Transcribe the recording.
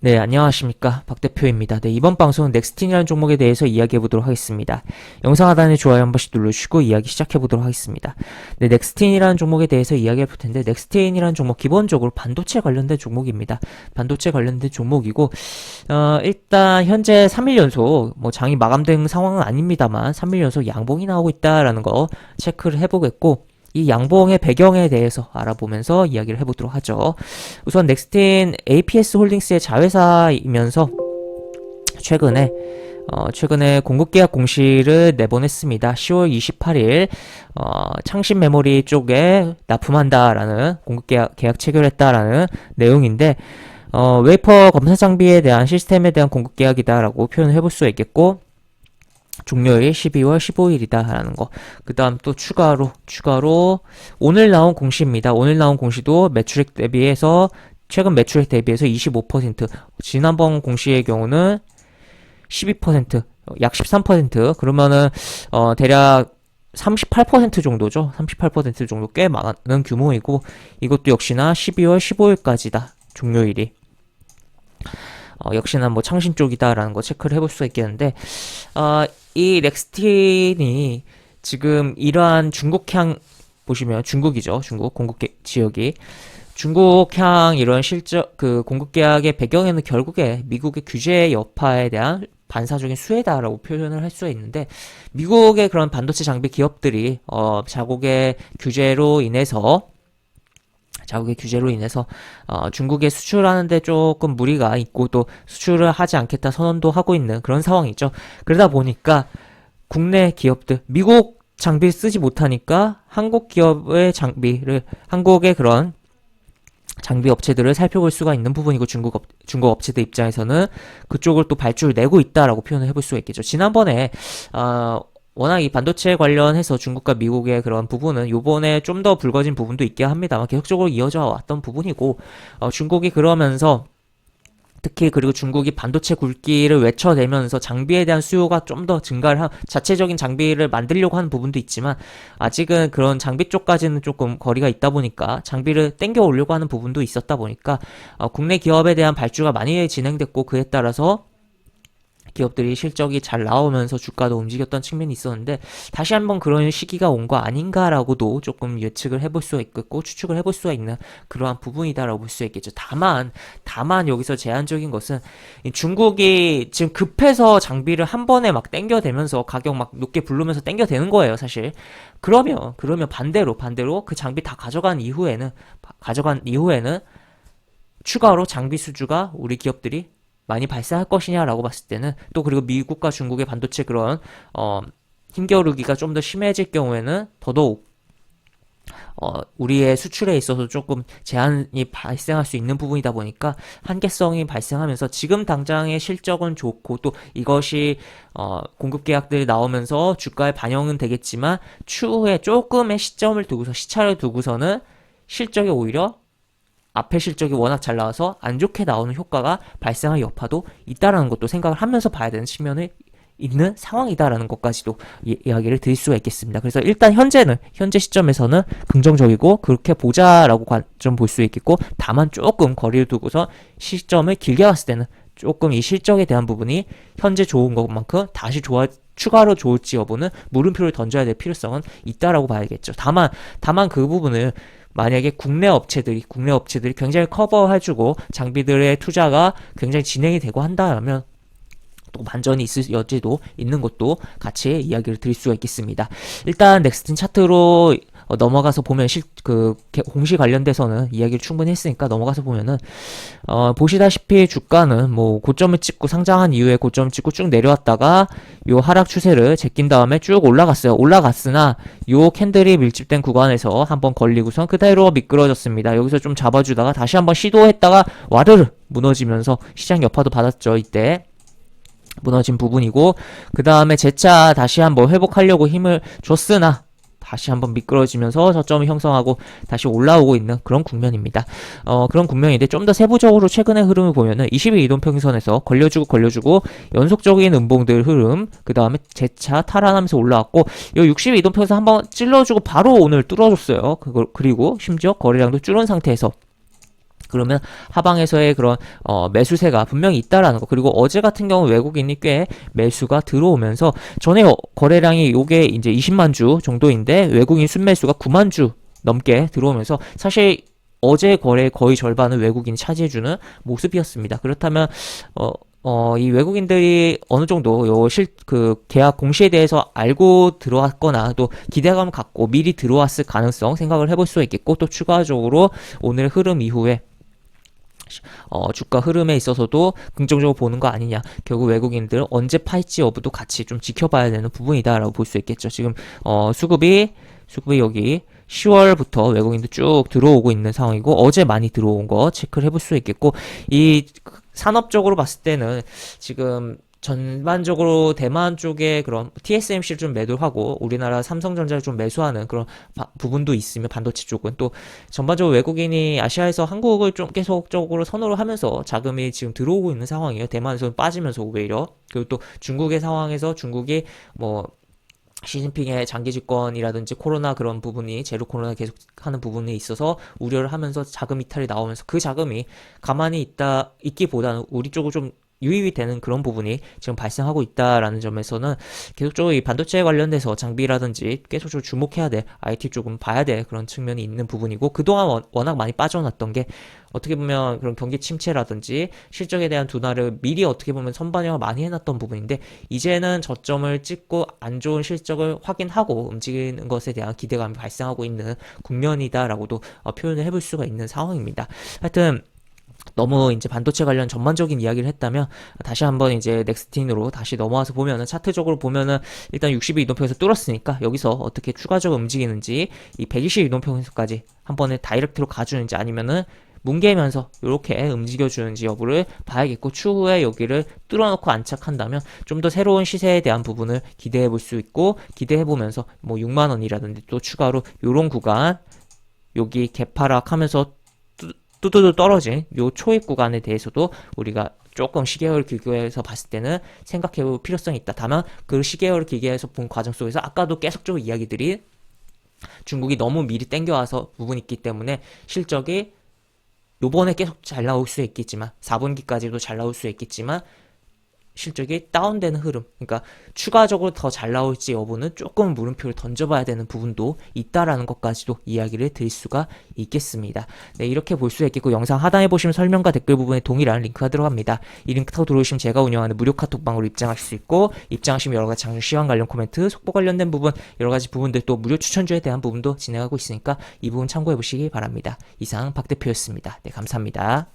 네, 안녕하십니까. 박 대표입니다. 네, 이번 방송은 넥스틴이라는 종목에 대해서 이야기해 보도록 하겠습니다. 영상 하단에 좋아요 한 번씩 눌러주시고 이야기 시작해 보도록 하겠습니다. 네, 넥스틴이라는 종목에 대해서 이야기해 볼 텐데, 넥스틴이라는 종목 기본적으로 반도체 관련된 종목입니다. 반도체 관련된 종목이고, 일단 현재 3일 연속 장이 마감된 상황은 아닙니다만 3일 연속 양봉이 나오고 있다라는 거 체크를 해보겠고, 이 양봉의 배경에 대해서 알아보면서 이야기를 해보도록 하죠. 우선 넥스틴 APS 홀딩스의 자회사이면서 최근에 공급계약 공시를 내보냈습니다. 10월 28일 창신 메모리 쪽에 납품한다라는 공급계약 체결했다라는 내용인데, 웨이퍼 검사 장비에 대한 시스템에 대한 공급계약이다라고 표현을 해볼 수 있겠고, 종료일 12월 15일이다 라는 거. 그 다음 또 추가로 오늘 나온 공시입니다. 오늘 나온 공시도 매출액 대비해서, 최근 매출액 대비해서 25%, 지난번 공시의 경우는 12%, 약 13%, 그러면은 대략 38% 정도죠. 38% 정도 꽤 많은 규모이고, 이것도 역시나 12월 15일까지다 종료일이. 역시나 창신 쪽이다라는 거 체크를 해볼 수가 있겠는데, 이 넥스틴이 지금 이러한 중국향, 보시면 중국이죠. 중국 공급 지역이 중국향 이런 공급 계약의 배경에는 결국에 미국의 규제 여파에 대한 반사적인 수혜다라고 표현을 할 수가 있는데, 미국의 그런 반도체 장비 기업들이 자국의 규제로 인해서 중국에 수출하는데 조금 무리가 있고, 또 수출을 하지 않겠다 선언도 하고 있는 그런 상황이죠. 그러다 보니까 국내 기업들, 미국 장비를 쓰지 못하니까 한국의 그런 장비 업체들을 살펴볼 수가 있는 부분이고, 중국 업체들 입장에서는 그쪽을 또 발주를 내고 있다라고 표현을 해볼 수가 있겠죠. 지난번에 워낙 이 반도체 관련해서 중국과 미국의 그런 부분은 요번에 좀 더 불거진 부분도 있긴 합니다만 계속적으로 이어져 왔던 부분이고, 중국이 그러면서 특히, 그리고 중국이 반도체 굵기를 외쳐내면서 장비에 대한 수요가 좀 더 자체적인 장비를 만들려고 하는 부분도 있지만, 아직은 그런 장비 쪽까지는 조금 거리가 있다 보니까 장비를 땡겨 오려고 하는 부분도 있었다 보니까 국내 기업에 대한 발주가 많이 진행됐고, 그에 따라서 기업들이 실적이 잘 나오면서 주가도 움직였던 측면이 있었는데, 다시 한번 그런 시기가 온 거 아닌가라고도 조금 예측을 해볼 수가 있겠고, 추측을 해볼 수가 있는 그러한 부분이다라고 볼 수 있겠죠. 다만 여기서 제한적인 것은, 중국이 지금 급해서 장비를 한 번에 막 땡겨대면서 가격 막 높게 부르면서 땡겨대는 거예요, 사실. 그러면 반대로 그 장비 다 가져간 이후에는 추가로 장비 수주가 우리 기업들이 많이 발생할 것이냐라고 봤을 때는, 또 그리고 미국과 중국의 반도체 그런 힘겨루기가 좀 더 심해질 경우에는 더더욱 우리의 수출에 있어서 조금 제한이 발생할 수 있는 부분이다 보니까 한계성이 발생하면서, 지금 당장의 실적은 좋고, 또 이것이 공급 계약들이 나오면서 주가에 반영은 되겠지만, 추후에 조금의 시차를 두고서는 실적이 오히려 앞에 실적이 워낙 잘 나와서 안 좋게 나오는 효과가 발생할 여파도 있다라는 것도 생각을 하면서 봐야 되는 측면이 있는 상황이다라는 것까지도 이야기를 드릴 수가 있겠습니다. 그래서 일단 현재 시점에서는 긍정적이고, 그렇게 보자라고 관점 볼 수 있겠고, 다만 조금 거리를 두고서 시점을 길게 봤을 때는 조금 이 실적에 대한 부분이 현재 좋은 것만큼 다시 추가로 좋을지 여부는 물음표를 던져야 될 필요성은 있다라고 봐야겠죠. 다만 그 부분을 만약에 국내 업체들이 굉장히 커버해주고 장비들의 투자가 굉장히 진행이 되고 한다면, 또 반전이 있을 여지도 있는 것도 같이 이야기를 드릴 수가 있겠습니다. 일단 넥스틴 차트로 넘어가서 보면, 공시 관련돼서는 이야기를 충분히 했으니까 넘어가서 보면은, 보시다시피 주가는 고점을 찍고, 상장한 이후에 고점을 찍고 쭉 내려왔다가 요 하락 추세를 제낀 다음에 쭉 올라갔으나 요 캔들이 밀집된 구간에서 한번 걸리고선 그대로 미끄러졌습니다. 여기서 좀 잡아주다가 다시 한번 시도했다가 와르르 무너지면서 시장 여파도 받았죠. 이때 무너진 부분이고, 그 다음에 재차 다시 한번 회복하려고 힘을 줬으나 다시 한번 미끄러지면서 저점을 형성하고 다시 올라오고 있는 그런 국면입니다. 그런 국면인데, 좀 더 세부적으로 최근의 흐름을 보면은 20일 이동평선에서 걸려주고 연속적인 음봉들 흐름, 그 다음에 재차 탈환하면서 올라왔고, 요 60일 이동평선 한번 찔러주고 바로 오늘 뚫어줬어요. 그리고 심지어 거래량도 줄은 상태에서 그러면 하방에서의 그런 매수세가 분명히 있다라는 거. 그리고 어제 같은 경우 외국인이 꽤 매수가 들어오면서 전에 거래량이 요게 이제 20만 주 정도인데 외국인 순매수가 9만 주 넘게 들어오면서 사실 어제 거래 거의 절반을 외국인이 차지해주는 모습이었습니다. 그렇다면 이 외국인들이 어느 정도 그 계약 공시에 대해서 알고 들어왔거나 또 기대감 갖고 미리 들어왔을 가능성 생각을 해볼 수 있겠고, 또 추가적으로 오늘 흐름 이후에 주가 흐름에 있어서도 긍정적으로 보는 거 아니냐. 결국 외국인들 언제 팔지 여부도 같이 좀 지켜봐야 되는 부분이다라고 볼 수 있겠죠. 지금 수급이 여기 10월부터 외국인들 쭉 들어오고 있는 상황이고, 어제 많이 들어온 거 체크를 해볼 수 있겠고, 이 산업적으로 봤을 때는 지금 전반적으로 대만 쪽에 그런 TSMC를 좀 매도하고 우리나라 삼성전자를 좀 매수하는 그런 부분도 있으며, 반도체 쪽은 또 전반적으로 외국인이 아시아에서 한국을 좀 계속적으로 선호를 하면서 자금이 지금 들어오고 있는 상황이에요. 대만에서는 빠지면서 오히려. 그리고 또 중국의 상황에서 중국이 뭐 시진핑의 장기 집권이라든지 코로나 그런 부분이 제로 코로나 계속 하는 부분에 있어서 우려를 하면서 자금 이탈이 나오면서 그 자금이 가만히 있기보다는 우리 쪽으로 좀 유입이 되는 그런 부분이 지금 발생하고 있다라는 점에서는 계속적으로 이 반도체에 관련돼서 장비라든지 계속적으로 주목해야 돼. IT 쪽은 봐야 돼. 그런 측면이 있는 부분이고, 그동안 워낙 많이 빠져났던 게 어떻게 보면 그런 경기 침체라든지 실적에 대한 둔화를 미리 어떻게 보면 선반영을 많이 해놨던 부분인데, 이제는 저점을 찍고 안 좋은 실적을 확인하고 움직이는 것에 대한 기대감이 발생하고 있는 국면이다라고도 표현을 해볼 수가 있는 상황입니다. 하여튼 너무 이제 반도체 관련 전반적인 이야기를 했다면, 다시 한번 이제 넥스틴으로 다시 넘어와서 보면은 차트적으로 보면은 일단 60일 이동평에서 뚫었으니까 여기서 어떻게 추가적으로 움직이는지, 이 120일 이동평에서까지 한 번에 다이렉트로 가주는지 아니면은 뭉개면서 이렇게 움직여주는지 여부를 봐야겠고, 추후에 여기를 뚫어놓고 안착한다면 좀 더 새로운 시세에 대한 부분을 기대해 볼 수 있고, 기대해보면서 뭐 6만원이라든지 또 추가로 요런 구간, 여기 개파락하면서 뚜두두 떨어진 요 초입 구간에 대해서도 우리가 조금 시계열 기계에서 봤을 때는 생각해 볼 필요성이 있다. 다만 그 시계열 기계에서 본 과정 속에서 아까도 계속적으로 이야기들이 중국이 너무 미리 땡겨와서 부분이 있기 때문에 실적이 요번에 계속 잘 나올 수 있겠지만 4분기까지도 잘 나올 수 있겠지만 실적이 다운되는 흐름, 그러니까 추가적으로 더 잘 나올지 여부는 조금 물음표를 던져봐야 되는 부분도 있다라는 것까지도 이야기를 드릴 수가 있겠습니다. 네, 이렇게 볼 수 있겠고, 영상 하단에 보시면 설명과 댓글 부분에 동일한 링크가 들어갑니다. 이 링크 타고 들어오시면 제가 운영하는 무료 카톡방으로 입장하실 수 있고, 입장하시면 여러가지 장중 시황 관련 코멘트, 속보 관련된 부분, 여러가지 부분들, 또 무료 추천주에 대한 부분도 진행하고 있으니까 이 부분 참고해 보시기 바랍니다. 이상 박 대표였습니다. 네, 감사합니다.